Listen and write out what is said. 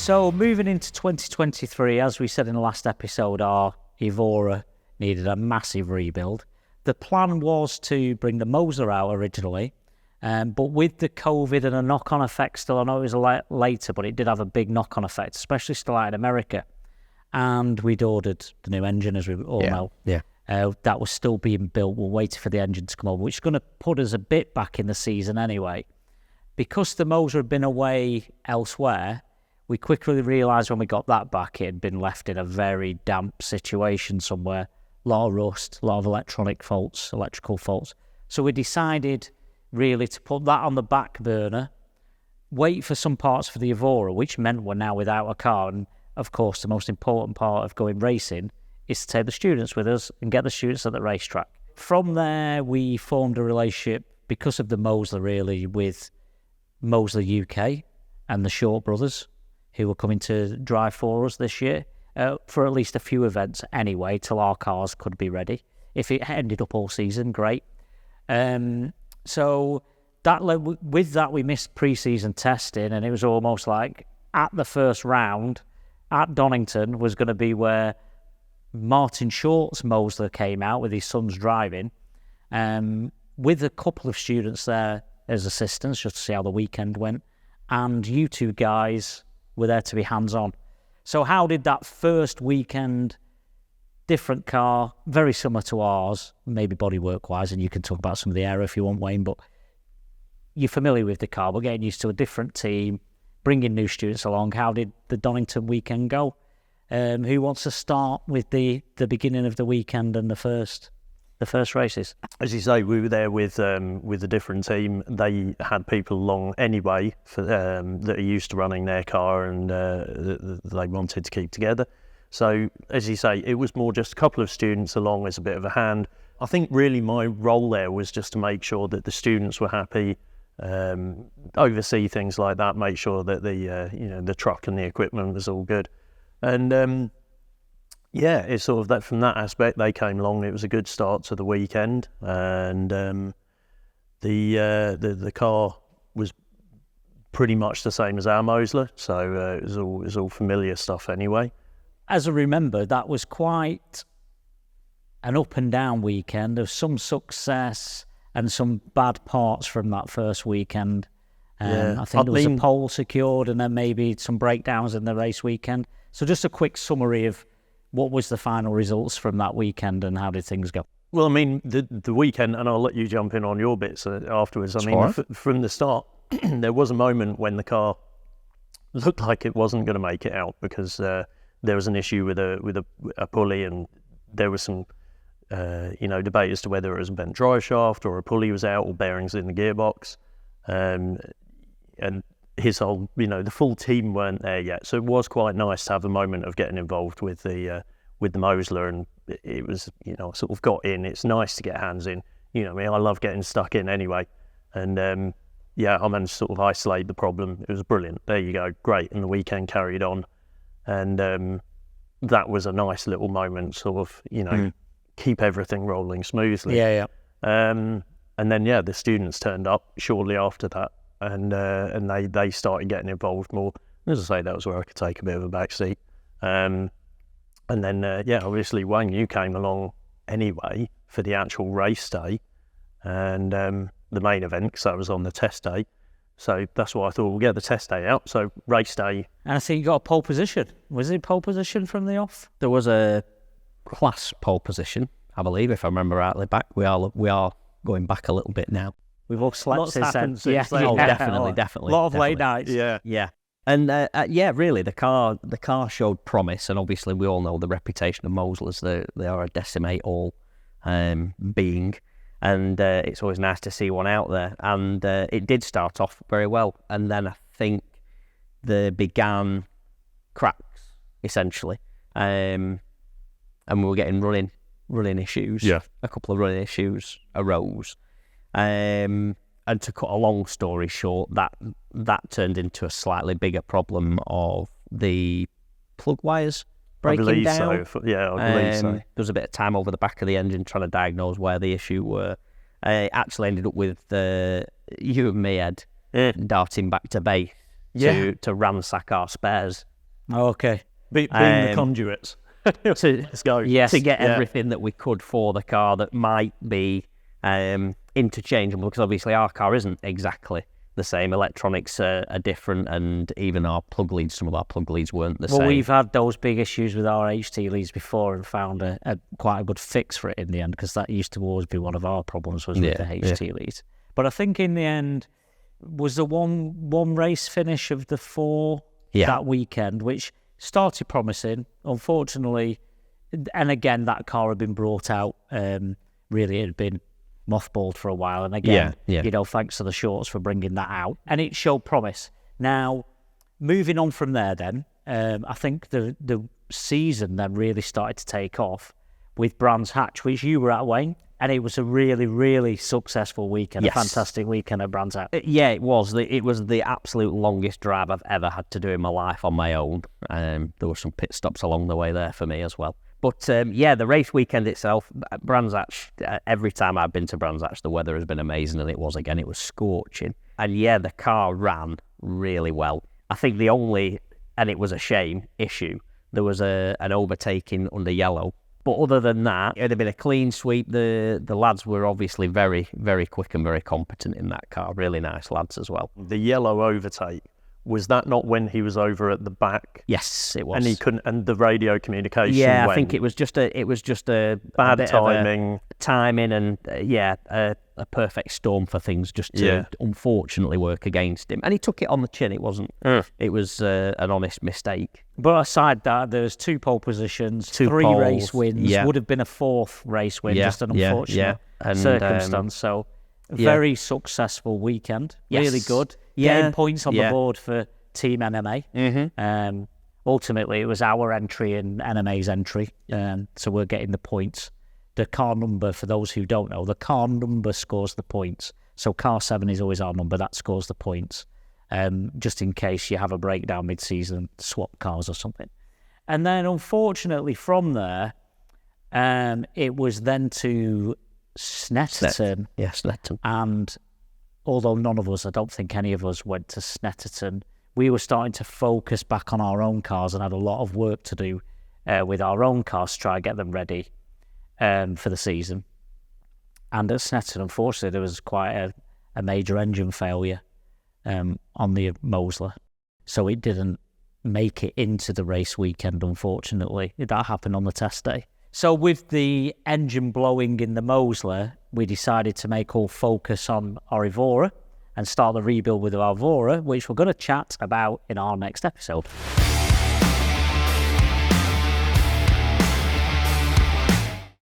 So moving into 2023, as we said in the last episode, our Evora needed a massive rebuild. The plan was to bring the Mosler out originally, but with the COVID and a knock-on effect still, I know it was later, but it did have a big knock-on effect, especially still out in America. And we'd ordered the new engine, as we all know. Yeah. That was still being built. We're waiting for the engine to come over, which is going to put us a bit back in the season anyway. Because the Mosler had been away elsewhere, we quickly realised when we got that back, it had been left in a very damp situation somewhere. A lot of rust, a lot of electrical faults. So we decided really to put that on the back burner, wait for some parts for the Evora, which meant we're now without a car. And of course, the most important part of going racing is to take the students with us and get the students at the racetrack. From there, we formed a relationship, because of the Mosler really, with Mosler UK and the Short brothers, who were coming to drive for us this year, for at least a few events anyway, till our cars could be ready. If it ended up all season, great. So with that, we missed pre-season testing, and it was almost like at the first round at Donington was going to be where Martin Short's Mosler came out with his sons driving, with a couple of students there as assistants, just to see how the weekend went. And you two guys were there to be hands-on. So how did that first weekend, different car, very similar to ours, maybe bodywork-wise, and you can talk about some of the aero if you want, Wayne, but you're familiar with the car, but getting used to a different team, bringing new students along. How did the Donington weekend go? Who wants to start with the beginning of the weekend and the first races? As you say, we were there with a different team. They had people along anyway that are used to running their car, and they wanted to keep together. So, as you say, it was more just a couple of students along as a bit of a hand. I think really my role there was just to make sure that the students were happy, oversee things like that, make sure that the truck and the equipment was all good. And it's sort of that from that aspect. They came along. It was a good start to the weekend, and the car was pretty much the same as our Mosler, so it was all familiar stuff anyway. As I remember, that was quite an up and down weekend of some success and some bad parts from that first weekend. I think there was a pole secured, and then maybe some breakdowns in the race weekend. So just a quick summary of what was the final results from that weekend and how did things go? Well, I mean, the weekend, and I'll let you jump in on your bits afterwards. From the start, there was a moment when the car looked like it wasn't going to make it out because there was an issue with a pulley, and there was some debate as to whether it was a bent drive shaft or a pulley was out or bearings in the gearbox. And his whole, the full team weren't there yet, so it was quite nice to have a moment of getting involved with the Mosler, and it was, sort of got in. It's nice to get hands in. I love getting stuck in anyway, and I managed to sort of isolate the problem. It was brilliant. There you go, great. And the weekend carried on, and that was a nice little moment, sort of, keep everything rolling smoothly. And then the students turned up shortly after that. And they started getting involved more. As I say, that was where I could take a bit of a back seat. And then, obviously, Wayne, you came along anyway for the actual race day and the main event, because that was on the test day. So that's why I thought we'll get the test day out. So race day. And I think you got a pole position. Was it pole position from the off? There was a class pole position, I believe, if I remember rightly. Back we are going back a little bit now. We've all slept since then. Definitely. A lot of late nights. Yeah. And really, the car showed promise, and obviously we all know the reputation of Moslers. They are a decimate all being, and it's always nice to see one out there. And it did start off very well, and then I think there began cracks essentially, and we were getting running issues. Yeah, a couple of running issues arose. And to cut a long story short, that turned into a slightly bigger problem of the plug wires breaking down. I believe so. There was a bit of time over the back of the engine trying to diagnose where the issue were. It actually ended up with you and me, Ed, darting back to base to ransack our spares Okay. Being the conduits. Let's go. Yes. To get everything that we could for the car that might be interchangeable, because obviously our car isn't exactly the same. Electronics are different, and even our plug leads, some of our plug leads weren't the same. Well, we've had those big issues with our HT leads before and found quite a good fix for it in the end, because that used to always be one of our problems was with the HT leads. But I think in the end, was the one race finish of the 4 that weekend, which started promising. Unfortunately, and again, that car had been brought out. Really, it had been mothballed for a while, and again, thanks to the shorts for bringing that out, and it showed promise. Now, moving on from there, then I think the season then really started to take off with Brands Hatch, which you were at, Wayne, and it was a really, really successful weekend, a fantastic weekend at Brands Hatch. Yeah, it was. It was the absolute longest drive I've ever had to do in my life on my own. There were some pit stops along the way there for me as well. But the race weekend itself, Brands Hatch, every time I've been to Brands Hatch, the weather has been amazing, and it was scorching. And the car ran really well. I think the only, and it was a shame, issue, there was an overtaking under yellow. But other than that, it had been a clean sweep. The lads were obviously very, very quick and very competent in that car. Really nice lads as well. The yellow overtake, was that not when he was over at the back? Yes, it was. And he couldn't, and the radio communication. Yeah, I think it was just a bad timing, and a perfect storm for things just to unfortunately work against him. And he took it on the chin. It wasn't. It was an honest mistake. But aside that, there's 2 pole positions, 3 poles, race wins. Would have been a 4th race win, just an unfortunate circumstance. So very successful weekend. Really good. Getting points on the board for TeamNMA. Ultimately, it was our entry and NMA's entry. So we're getting the points. The car number, for those who don't know, the car number scores the points. So car 7 is always our number. That scores the points. Just in case you have a breakdown mid-season, swap cars or something. And then, unfortunately, from there, it was then to Snetterton. Snetterton. And although none of us, I don't think any of us went to Snetterton, we were starting to focus back on our own cars and had a lot of work to do with our own cars to try and get them ready for the season. And at Snetterton, unfortunately, there was quite a major engine failure on the Mosler. So it didn't make it into the race weekend, unfortunately. That happened on the test day. So with the engine blowing in the Mosler, we decided to make all focus on our Evora and start the rebuild with our Evora, which we're going to chat about in our next episode.